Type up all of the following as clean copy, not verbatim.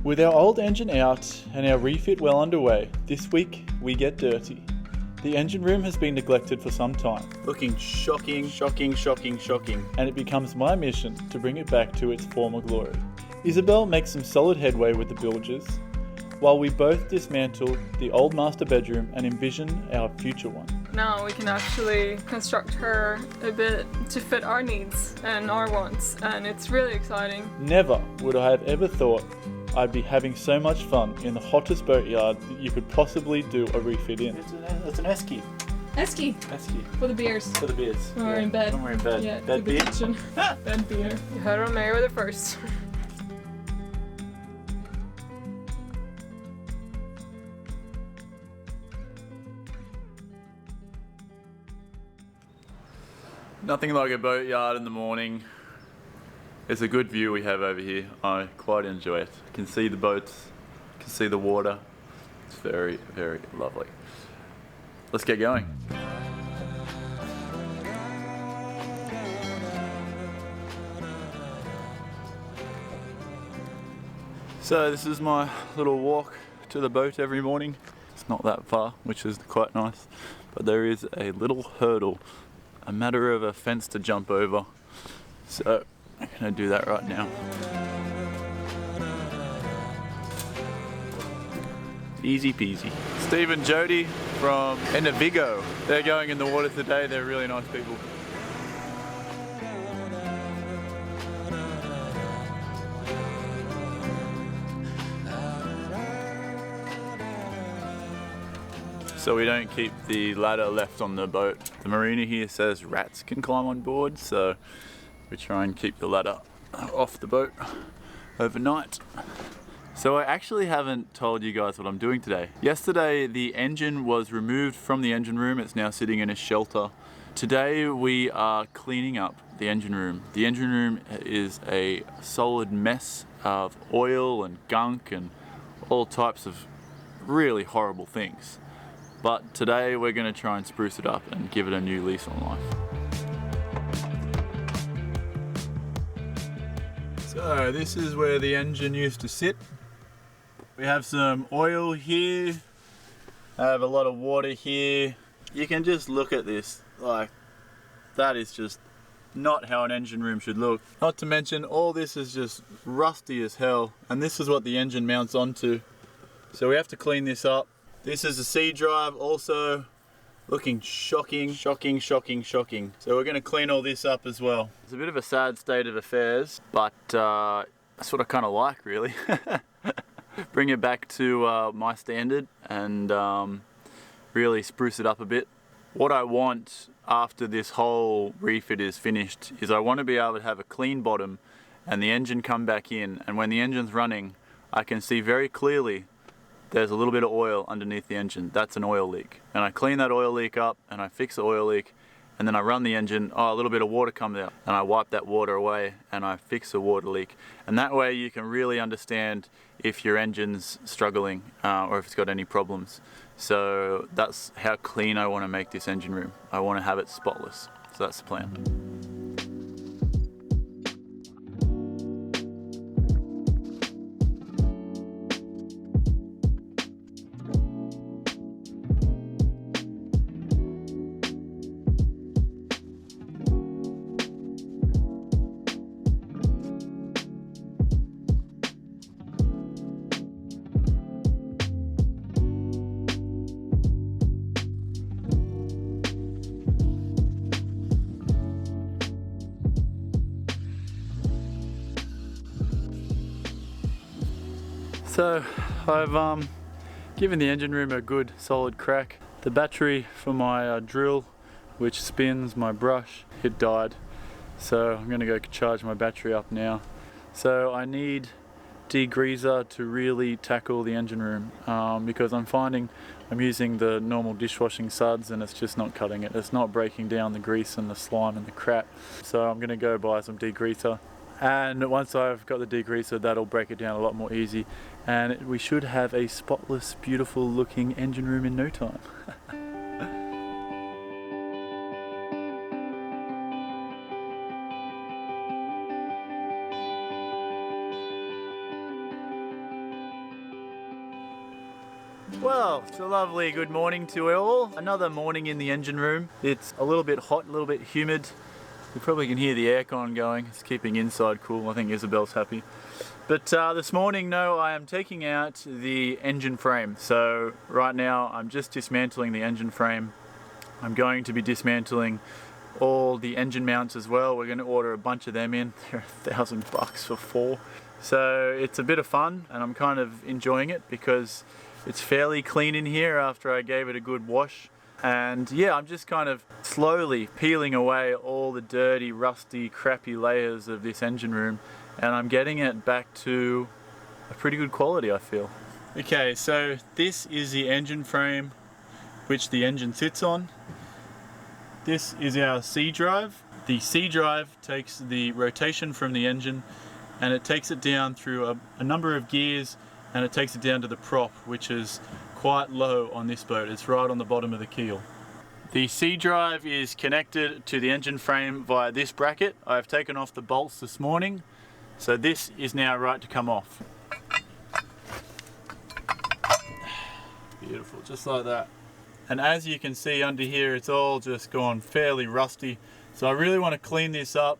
With our old engine out and our refit well underway, this week we get dirty. The engine room has been neglected for some time, looking shocking, and it becomes my mission to bring it back to its former glory. Isabelle makes some solid headway with the bilges, while we both dismantle the old master bedroom and envision our future one. Now we can actually construct her a bit to fit our needs and our wants, and it's really exciting. Never would I have ever thought I'd be having so much fun in the hottest boatyard that you could possibly do a refit in. It's an esky. Esky. For the beers. For the beers. When we're in bed. When we're in bed. Yeah, bed the beer. kitchen. Bed beer. You heard it on Mary with it first. Nothing like a boatyard in the morning. It's a good view we have over here. I quite enjoy it. I can see the boats, I can see the water. It's very, very lovely. Let's get going. So this is my little walk to the boat every morning. It's not that far, which is quite nice, but there is a little hurdle, a matter of a fence to jump over. So I'm gonna do that right now. Easy peasy. Steve and Jody from Vigo. They're going in the water today. They're really nice people. So we don't keep the ladder left on the boat. The marina here says rats can climb on board, so we try and keep the ladder off the boat overnight. So I actually haven't told you guys what I'm doing today. Yesterday the engine was removed from the engine room. It's now sitting in a shelter. Today we are cleaning up the engine room. The engine room is a solid mess of oil and gunk and all types of really horrible things. But today we're going to try and spruce it up and give it a new lease on life. So this is where the engine used to sit. We have some oil here. I have a lot of water here. You can just look at this, like that is just not how an engine room should look. Not to mention all this is just rusty as hell, and this is what the engine mounts onto. So we have to clean this up. This is a C drive, also looking shocking. So we're going to clean all this up as well. It's a bit of a sad state of affairs, but that's what I kind of like, really. Bring it back to my standard and really spruce it up a bit. What I want after this whole refit is finished is I want to be able to have a clean bottom and the engine come back in, and when the engine's running I can see very clearly there's a little bit of oil underneath the engine. That's an oil leak. And I clean that oil leak up and I fix the oil leak, and then I run the engine, a little bit of water comes out, and I wipe that water away and I fix the water leak. And that way you can really understand if your engine's struggling or if it's got any problems. So that's how clean I want to make this engine room. I want to have it spotless. So that's the plan. So I've given the engine room a good solid crack. The battery for my drill, which spins my brush, it died. So I'm going to go charge my battery up now. So I need degreaser to really tackle the engine room because I'm finding I'm using the normal dishwashing suds and it's just not cutting it. It's not breaking down the grease and the slime and the crap. So I'm going to go buy some degreaser. And once I've got the degreaser, that'll break it down a lot more easy, and we should have a spotless, beautiful looking engine room in no time. Well, it's a lovely good morning to you all. Another morning in the engine room. It's a little bit hot, a little bit humid. You probably can hear the aircon going. It's keeping inside cool. I think Isabelle's happy. But this morning, no, I am taking out the engine frame. So right now I'm just dismantling the engine frame. I'm going to be dismantling all the engine mounts as well. We're going to order a bunch of them in. They're $1,000 for 4. So it's a bit of fun and I'm kind of enjoying it because it's fairly clean in here after I gave it a good wash. And yeah, I'm just kind of slowly peeling away all the dirty, rusty, crappy layers of this engine room, and I'm getting it back to a pretty good quality, I feel. Okay, so this is the engine frame which the engine sits on. This is our C drive. The C drive takes the rotation from the engine and it takes it down through a number of gears, and it takes it down to the prop, which is quite low on this boat. It's right on the bottom of the keel. The C drive is connected to the engine frame via this bracket. I've taken off the bolts this morning, so this is now right to come off. Beautiful, just like that. And as you can see under here, it's all just gone fairly rusty. So I really want to clean this up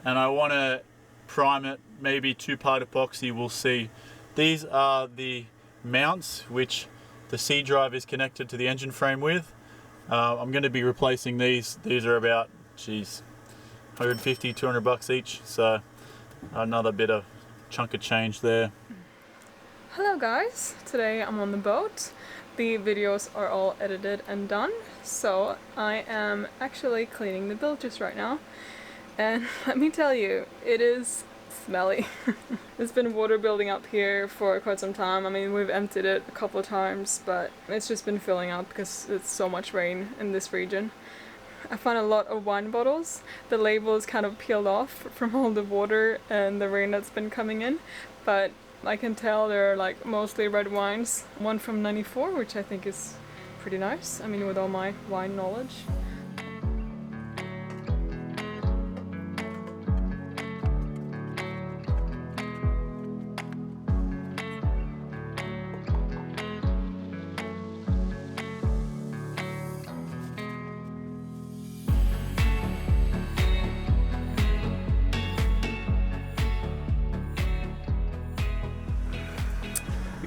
and I want to prime it, maybe 2-part epoxy, we'll see. These are the mounts which the C drive is connected to the engine frame with. I'm going to be replacing these. These are about, geez, 150, 200 bucks each. So another bit of chunk of change there. Hello guys, today I'm on the boat. The videos are all edited and done, so I am actually cleaning the bilges right now. And let me tell you, it is smelly. There's been water building up here for quite some time. I mean, we've emptied it a couple of times, but it's just been filling up because it's so much rain in this region. I found a lot of wine bottles. The label is kind of peeled off from all the water and the rain that's been coming in, but I can tell they're like mostly red wines. One from '94, which I think is pretty nice. I mean, with all my wine knowledge.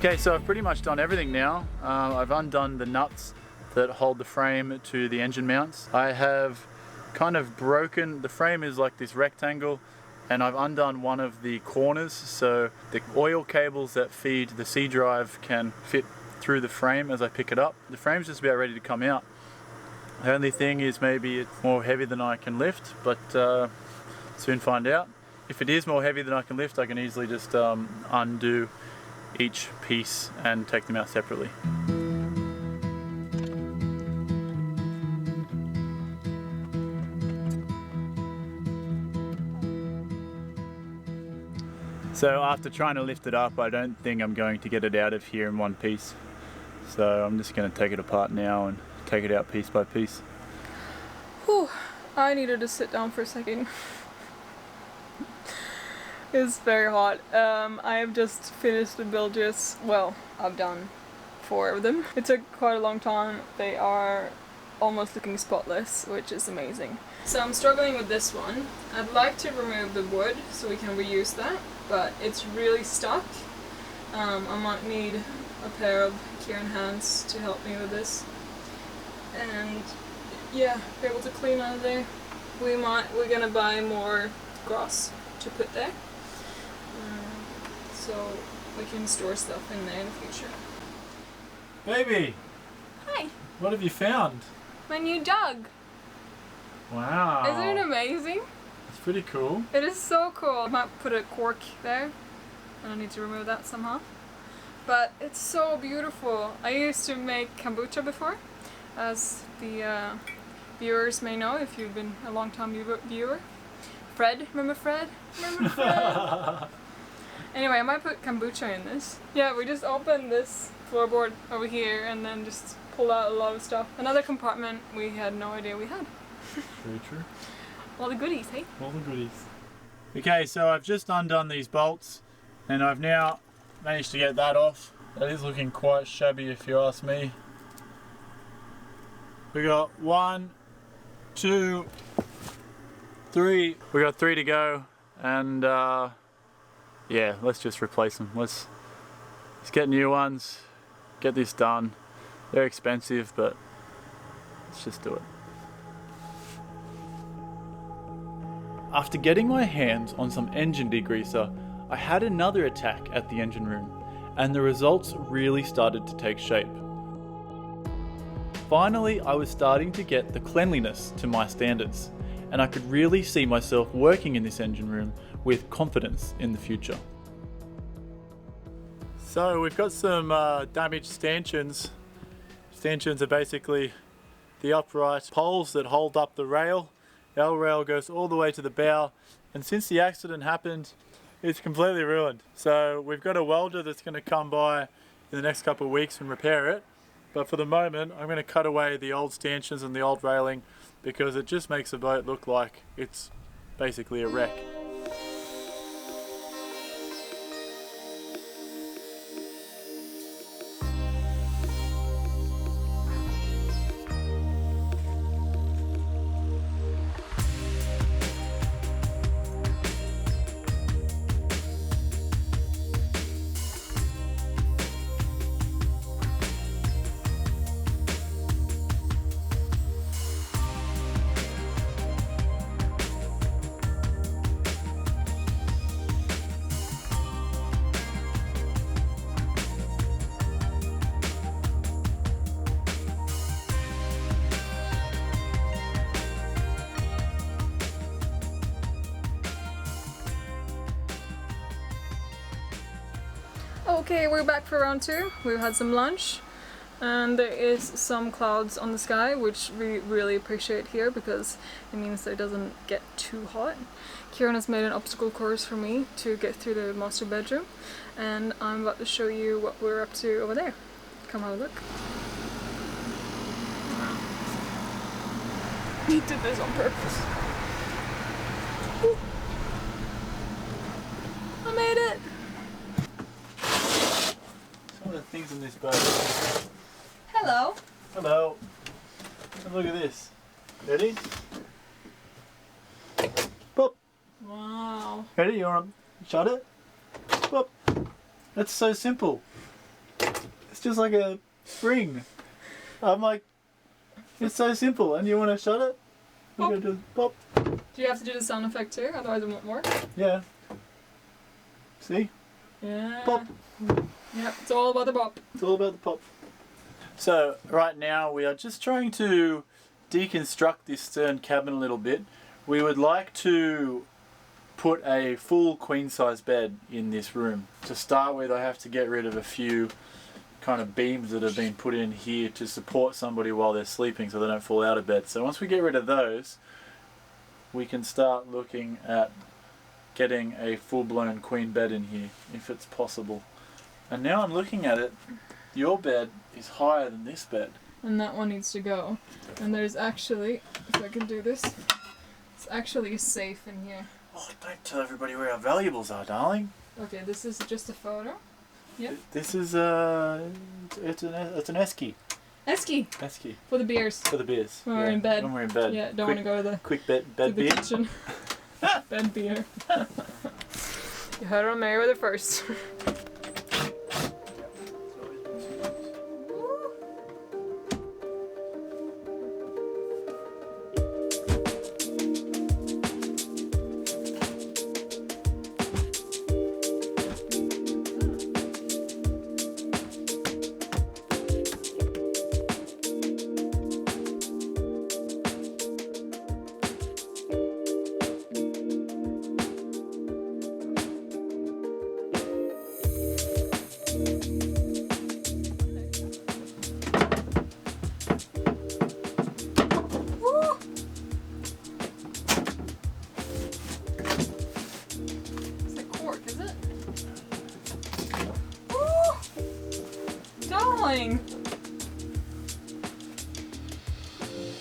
Okay, so I've pretty much done everything now. I've undone the nuts that hold the frame to the engine mounts. I have kind of broken, the frame is like this rectangle, and I've undone one of the corners so the oil cables that feed the C drive can fit through the frame as I pick it up. The frame's just about ready to come out. The only thing is maybe it's more heavy than I can lift, but soon find out. If it is more heavy than I can lift, I can easily just undo each piece and take them out separately. So after trying to lift it up, I don't think I'm going to get it out of here in one piece. So I'm just going to take it apart now and take it out piece by piece. Whew, I needed to sit down for a second. It's very hot. I have just finished the bilges. Well, I've done 4 of them. It took quite a long time. They are almost looking spotless, which is amazing. So I'm struggling with this one. I'd like to remove the wood so we can reuse that, but it's really stuck. I might need a pair of Kieran hands to help me with this. And yeah, be able to clean out of there. We're gonna buy more grass to put there. So we can store stuff in there in the future. Baby! Hi! What have you found? My new jug! Wow! Isn't it amazing? It's pretty cool. It is so cool. I might put a cork there. I don't need to remove that somehow. But it's so beautiful. I used to make kombucha before, as the viewers may know if you've been a long time viewer. Fred, remember Fred? Remember Fred? Anyway, I might put kombucha in this. Yeah, we just opened this floorboard over here and then just pulled out a lot of stuff. Another compartment we had no idea we had. Very true. All the goodies, hey? All the goodies. Okay, so I've just undone these bolts and I've now managed to get that off. That is looking quite shabby if you ask me. We got 1, 2, 3. We got 3 to go, and yeah, let's just replace them. Let's get new ones, get this done. They're expensive, but let's just do it. After getting my hands on some engine degreaser, I had another attack at the engine room, and the results really started to take shape. Finally, I was starting to get the cleanliness to my standards, and I could really see myself working in this engine room with confidence in the future. So we've got some damaged stanchions. Stanchions are basically the upright poles that hold up the rail. The L rail goes all the way to the bow, and since the accident happened, it's completely ruined. So we've got a welder that's going to come by in the next couple of weeks and repair it. But for the moment, I'm going to cut away the old stanchions and the old railing because it just makes the boat look like it's basically a wreck. Okay, we're back for round 2. We've had some lunch and there is some clouds on the sky, which we really appreciate here because it means that it doesn't get too hot. Kieran has made an obstacle course for me to get through the master bedroom, and I'm about to show you what we're up to over there. Come have a look. He did this on purpose. Ooh. I made it! Some of the things in this boat. Hello! Hello. And look at this. Ready? Pop. Wow. Ready? You want to shut it? Pop. That's so simple. It's just like a spring. I'm like, it's so simple. And you want to shut it? We're going to do pop. Do you have to do the sound effect too? Otherwise it won't work. Yeah. See? Yeah. Pop. Yep, it's all about the pop. It's all about the pop. So right now we are just trying to deconstruct this stern cabin a little bit. We would like to put a full queen size bed in this room. To start with, I have to get rid of a few kind of beams that have been put in here to support somebody while they're sleeping so they don't fall out of bed. So once we get rid of those, we can start looking at getting a full-blown queen bed in here if it's possible. And now I'm looking at it, your bed is higher than this bed. And that one needs to go. And there's actually, if I can do this, it's actually a safe in here. Oh, don't tell everybody where our valuables are, darling. Okay, this is just a photo. Yep. This is it's an esky. Esky! Esky. For the beers. For the beers. When we're in bed. When we're in bed. Yeah, don't want to go to the quick bed to the beer. kitchen. Bed beer. You heard it on Merryweather first.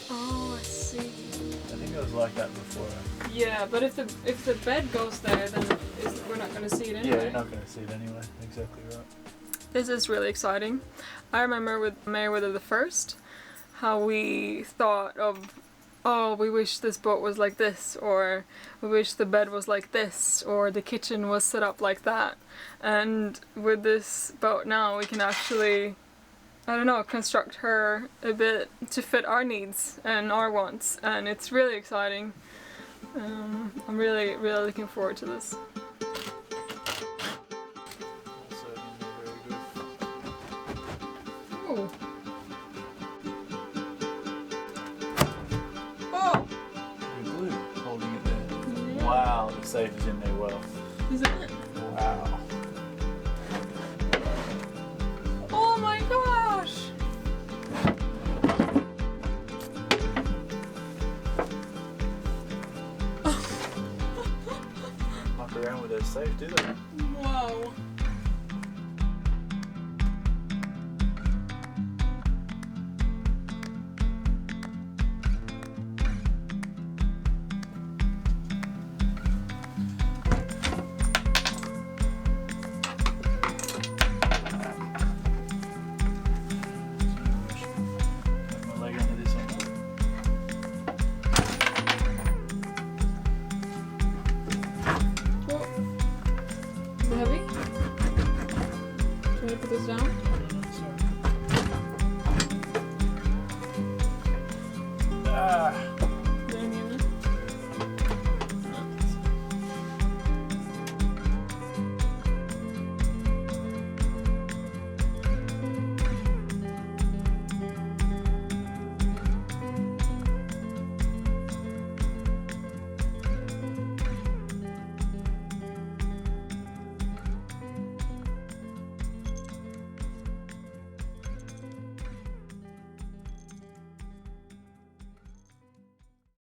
Oh, I see. I think it was like that before. Yeah, but if the bed goes there, then we're not going to see it anyway. Yeah, you're not going to see it anyway. Exactly right. This is really exciting. I remember with Mayweather the First, how we thought of, oh, we wish this boat was like this, or we wish the bed was like this, or the kitchen was set up like that. And with this boat now, we can actually, I don't know, construct her a bit to fit our needs and our wants, and it's really exciting. I'm really looking forward to this. Oh. Oh! The glue holding it there. Yeah. Wow, the safe is in there well. Is it? Wow. Oh my gosh! Muck around with their safe, do they? Whoa! Put my leg under this one. Oh. Is it heavy? Should I put this down?